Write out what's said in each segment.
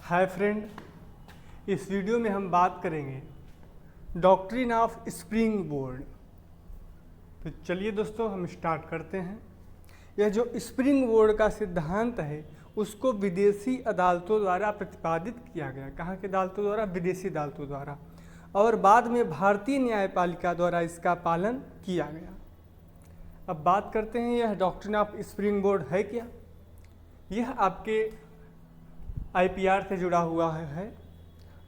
Hi friend, इस video में हम बात करेंगे डॉक्ट्रिन ऑफ स्प्रिंग बोर्ड। तो चलिए दोस्तों हम स्टार्ट करते हैं। यह जो स्प्रिंग बोर्ड का सिद्धांत है उसको विदेशी अदालतों द्वारा प्रतिपादित किया गया। कहाँ की अदालतों द्वारा? विदेशी अदालतों द्वारा। और बाद में भारतीय न्यायपालिका द्वारा इसका पालन किया गया। अब बात करते हैं यह डॉक्ट्रिन ऑफ स्प्रिंग बोर्ड है क्या। यह आपके IPR से जुड़ा हुआ है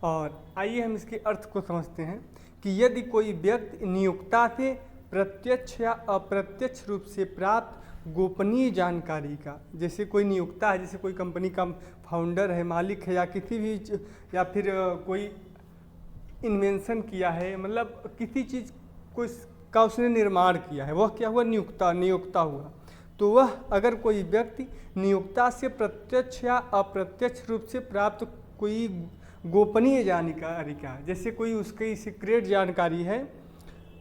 और आइए हम इसके अर्थ को समझते हैं कि यदि कोई व्यक्ति नियोक्ता से प्रत्यक्ष या अप्रत्यक्ष रूप से प्राप्त गोपनीय जानकारी का, जैसे कोई नियोक्ता है, जैसे कोई कंपनी का फाउंडर है, मालिक है, या किसी भी या फिर कोई इन्वेंशन किया है, मतलब किसी चीज़ को का उसने निर्माण किया है, वह क्या हुआ? नियोक्ता हुआ। तो वह अगर कोई व्यक्ति नियोक्ता से प्रत्यक्ष या अप्रत्यक्ष रूप से प्राप्त कोई गोपनीय जानकारी का, जैसे कोई उसकी सीक्रेट जानकारी है,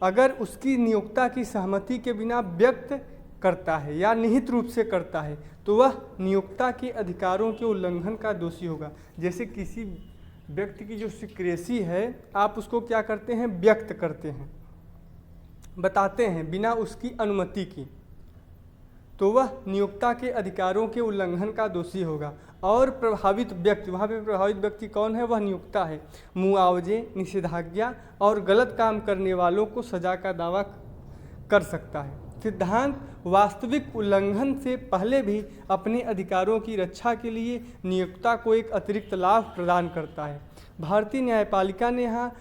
अगर उसकी नियोक्ता की सहमति के बिना व्यक्त करता है या निहित रूप से करता है तो वह नियोक्ता के अधिकारों के उल्लंघन का दोषी होगा। जैसे किसी व्यक्ति की जो सीक्रेसी है, आप उसको क्या करते हैं? व्यक्त करते हैं, बताते हैं बिना उसकी अनुमति की, तो वह नियोक्ता के अधिकारों के उल्लंघन का दोषी होगा। और प्रभावित व्यक्ति, वहाँ पे प्रभावित व्यक्ति कौन है? वह नियोक्ता है। मुआवजे, निषेधाज्ञा और गलत काम करने वालों को सजा का दावा कर सकता है। सिद्धांत वास्तविक उल्लंघन से पहले भी अपने अधिकारों की रक्षा के लिए नियोक्ता को एक अतिरिक्त लाभ प्रदान करता है। भारतीय न्यायपालिका ने यहाँ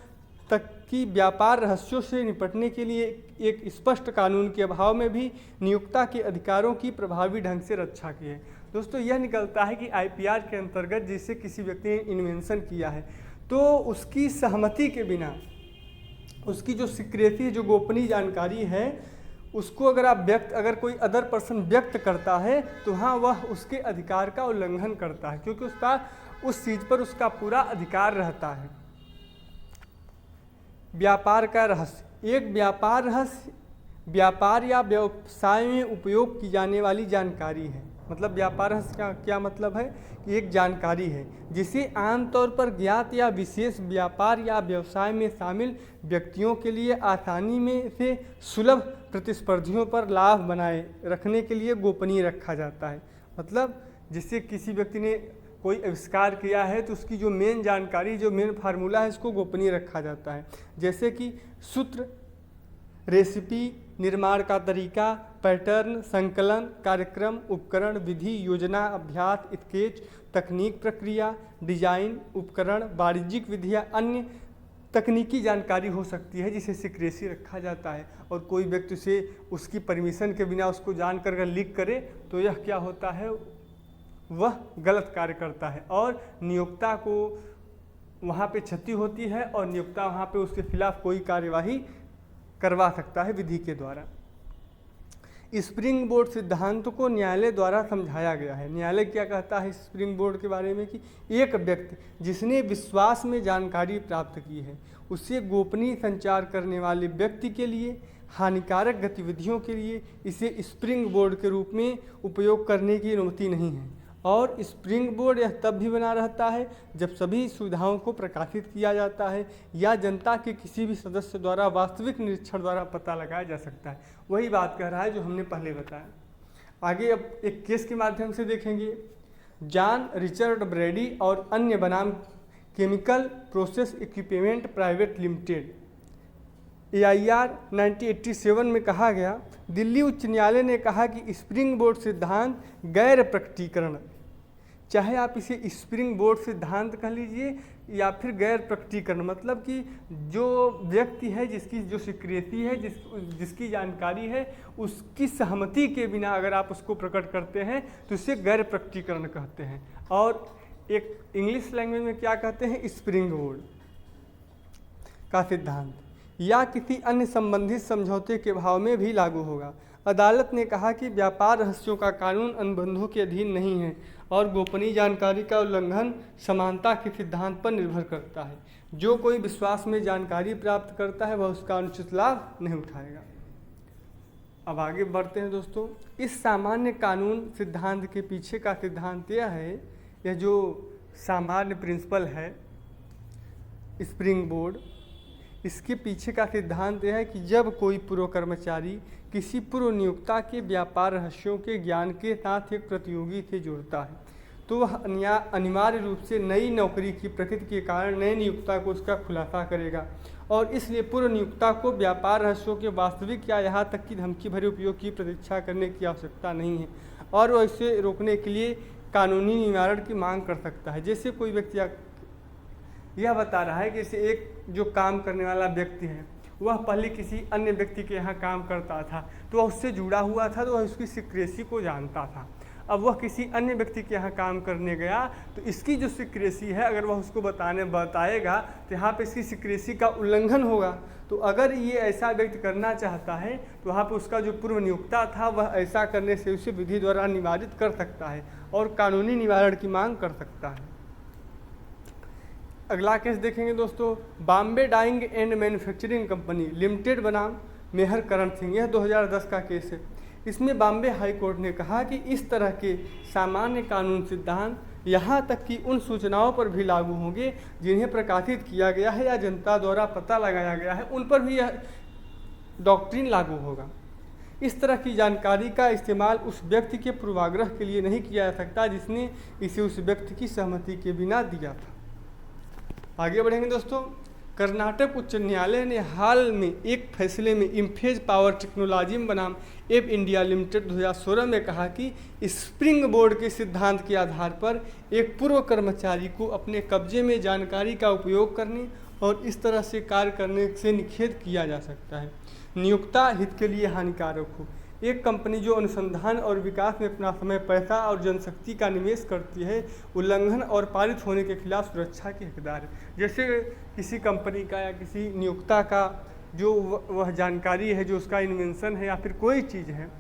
तक कि व्यापार रहस्यों से निपटने के लिए एक स्पष्ट कानून के अभाव में भी नियोक्ता के अधिकारों की प्रभावी ढंग से रक्षा की है। दोस्तों यह निकलता है कि IPR के अंतर्गत जिससे किसी व्यक्ति ने इन्वेंशन किया है तो उसकी सहमति के बिना, उसकी जो सीक्रेसी, जो गोपनीय जानकारी है, उसको अगर कोई अदर पर्सन व्यक्त करता है तो हाँ, वह उसके अधिकार का उल्लंघन करता है, क्योंकि उसका उस चीज़ पर उसका पूरा अधिकार रहता है। व्यापार का रहस्य। एक व्यापार रहस्य व्यापार या व्यवसाय में उपयोग की जाने वाली जानकारी है। मतलब व्यापार रहस्य का क्या मतलब है? कि एक जानकारी है जिसे आमतौर पर ज्ञात या विशेष व्यापार या व्यवसाय में शामिल व्यक्तियों के लिए आसानी में से सुलभ प्रतिस्पर्धियों पर लाभ बनाए रखने के लिए गोपनीय रखा जाता है। मतलब जिससे किसी व्यक्ति ने कोई आविष्कार किया है तो उसकी जो मेन जानकारी, जो मेन फार्मूला है, इसको गोपनीय रखा जाता है। जैसे कि सूत्र, रेसिपी, निर्माण का तरीका, पैटर्न, संकलन, कार्यक्रम, उपकरण, विधि, योजना, अभ्यास, स्केच, तकनीक, प्रक्रिया, डिजाइन, उपकरण, वाणिज्यिक विधियाँ, अन्य तकनीकी जानकारी हो सकती है जिसे सीक्रेसी रखा जाता है। और कोई व्यक्ति उसे उसकी परमिशन के बिना उसको जानकर अगर लीक करे तो यह क्या होता है? वह गलत कार्य करता है और नियोक्ता को वहाँ पे क्षति होती है और नियोक्ता वहाँ पे उसके खिलाफ कोई कार्यवाही करवा सकता है विधि के द्वारा। स्प्रिंग बोर्ड सिद्धांत को न्यायालय द्वारा समझाया गया है। न्यायालय क्या कहता है स्प्रिंग बोर्ड के बारे में? कि एक व्यक्ति जिसने विश्वास में जानकारी प्राप्त की है उससे गोपनीय संचार करने वाले व्यक्ति के लिए हानिकारक गतिविधियों के लिए इसे स्प्रिंग बोर्ड के रूप में उपयोग करने की अनुमति नहीं है। और स्प्रिंग बोर्ड यह तब भी बना रहता है जब सभी सुविधाओं को प्रकाशित किया जाता है या जनता के किसी भी सदस्य द्वारा वास्तविक निरीक्षण द्वारा पता लगाया जा सकता है। वही बात कह रहा है जो हमने पहले बताया। आगे अब एक केस के माध्यम से देखेंगे। जॉन रिचर्ड ब्रैडी और अन्य बनाम chemical process equipment private limited, AIR 1987 में कहा गया। दिल्ली उच्च न्यायालय ने कहा कि स्प्रिंग बोर्ड सिद्धांत गैर प्रकटीकरण, चाहे आप इसे स्प्रिंग बोर्ड सिद्धांत कह लीजिए या फिर गैर प्रकटीकरण, मतलब कि जो व्यक्ति है, जिसकी जो सीक्रेसी है, जिसकी जानकारी है, उसकी सहमति के बिना अगर आप उसको प्रकट करते हैं तो इसे गैर प्रकटीकरण कहते हैं। और एक इंग्लिश लैंग्वेज में क्या कहते हैं? स्प्रिंग बोर्ड का सिद्धांत या किसी अन्य संबंधित समझौते के भाव में भी लागू होगा। अदालत ने कहा कि व्यापार रहस्यों का कानून अनुबंधों के अधीन नहीं है और गोपनीय जानकारी का उल्लंघन समानता के सिद्धांत पर निर्भर करता है। जो कोई विश्वास में जानकारी प्राप्त करता है वह उसका अनुचित लाभ नहीं उठाएगा। अब आगे बढ़ते हैं दोस्तों। इस सामान्य कानून सिद्धांत के पीछे का सिद्धांत यह है, यह जो सामान्य प्रिंसिपल है स्प्रिंग बोर्ड। इसके पीछे का सिद्धांत यह है कि जब कोई पूर्व कर्मचारी किसी पूर्व नियोक्ता के व्यापार रहस्यों के ज्ञान के साथ एक प्रतियोगी से जुड़ता है तो वह अनिवार्य रूप से नई नौकरी की प्रकृति के कारण नए नियोक्ता को उसका खुलासा करेगा और इसलिए पूर्व नियोक्ता को व्यापार रहस्यों के वास्तविक या यहाँ तक कि धमकी भरे उपयोग की प्रतीक्षा करने की आवश्यकता नहीं है और वह इसे रोकने के लिए कानूनी निवारण की मांग कर सकता है। जैसे कोई व्यक्ति यह बता रहा है कि जैसे एक जो काम करने वाला व्यक्ति है वह पहले किसी अन्य व्यक्ति के यहाँ काम करता था तो वह उससे जुड़ा हुआ था तो वह उसकी सीक्रेसी को जानता था। अब वह किसी अन्य व्यक्ति के यहाँ काम करने गया तो इसकी जो सीक्रेसी है अगर वह उसको बताएगा तो यहाँ पे इसकी सीक्रेसी का उल्लंघन होगा। तो अगर ये ऐसा व्यक्ति करना चाहता है तो वहाँ पे उसका जो पूर्व नियोक्ता था वह ऐसा करने से उसे विधि द्वारा निवारित कर सकता है और कानूनी निवारण की मांग कर सकता है। अगला केस देखेंगे दोस्तों, Bombay dyeing and manufacturing company limited बनाम मेहर करण सिंह। यह 2010 का केस है। इसमें बॉम्बे हाई कोर्ट ने कहा कि इस तरह के सामान्य कानून सिद्धांत यहाँ तक कि उन सूचनाओं पर भी लागू होंगे जिन्हें प्रकाशित किया गया है या जनता द्वारा पता लगाया गया है, उन पर भी यह डॉक्ट्रिन लागू होगा। इस तरह की जानकारी का इस्तेमाल उस व्यक्ति के पूर्वाग्रह के लिए नहीं किया जा सकता जिसने इसे उस व्यक्ति की सहमति के बिना दिया था। आगे बढ़ेंगे दोस्तों, कर्नाटक उच्च न्यायालय ने हाल में एक फैसले में इम्फेज पावर टेक्नोलॉजी बनाम एब इंडिया लिमिटेड 2016 में कहा कि स्प्रिंग बोर्ड के सिद्धांत के आधार पर एक पूर्व कर्मचारी को अपने कब्जे में जानकारी का उपयोग करने और इस तरह से कार्य करने से निषेध किया जा सकता है नियोक्ता हित के लिए हानिकारक हो। एक कंपनी जो अनुसंधान और विकास में अपना समय, पैसा और जनशक्ति का निवेश करती है उल्लंघन और पारित होने के खिलाफ सुरक्षा की हकदार है। जैसे किसी कंपनी का या किसी नियोक्ता का जो वह जानकारी है, जो उसका इन्वेंशन है या फिर कोई चीज़ है,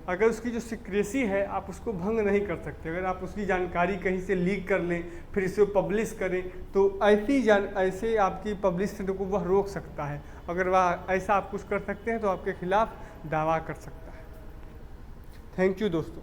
अगर उसकी जो सीक्रेसी है आप उसको भंग नहीं कर सकते। अगर आप उसकी जानकारी कहीं से लीक कर लें फिर इसे पब्लिश करें तो ऐसे आपकी पब्लिसिटी को वह रोक सकता है। अगर वह ऐसा आप कुछ कर सकते हैं तो आपके खिलाफ दावा कर सकता है। थैंक यू दोस्तों।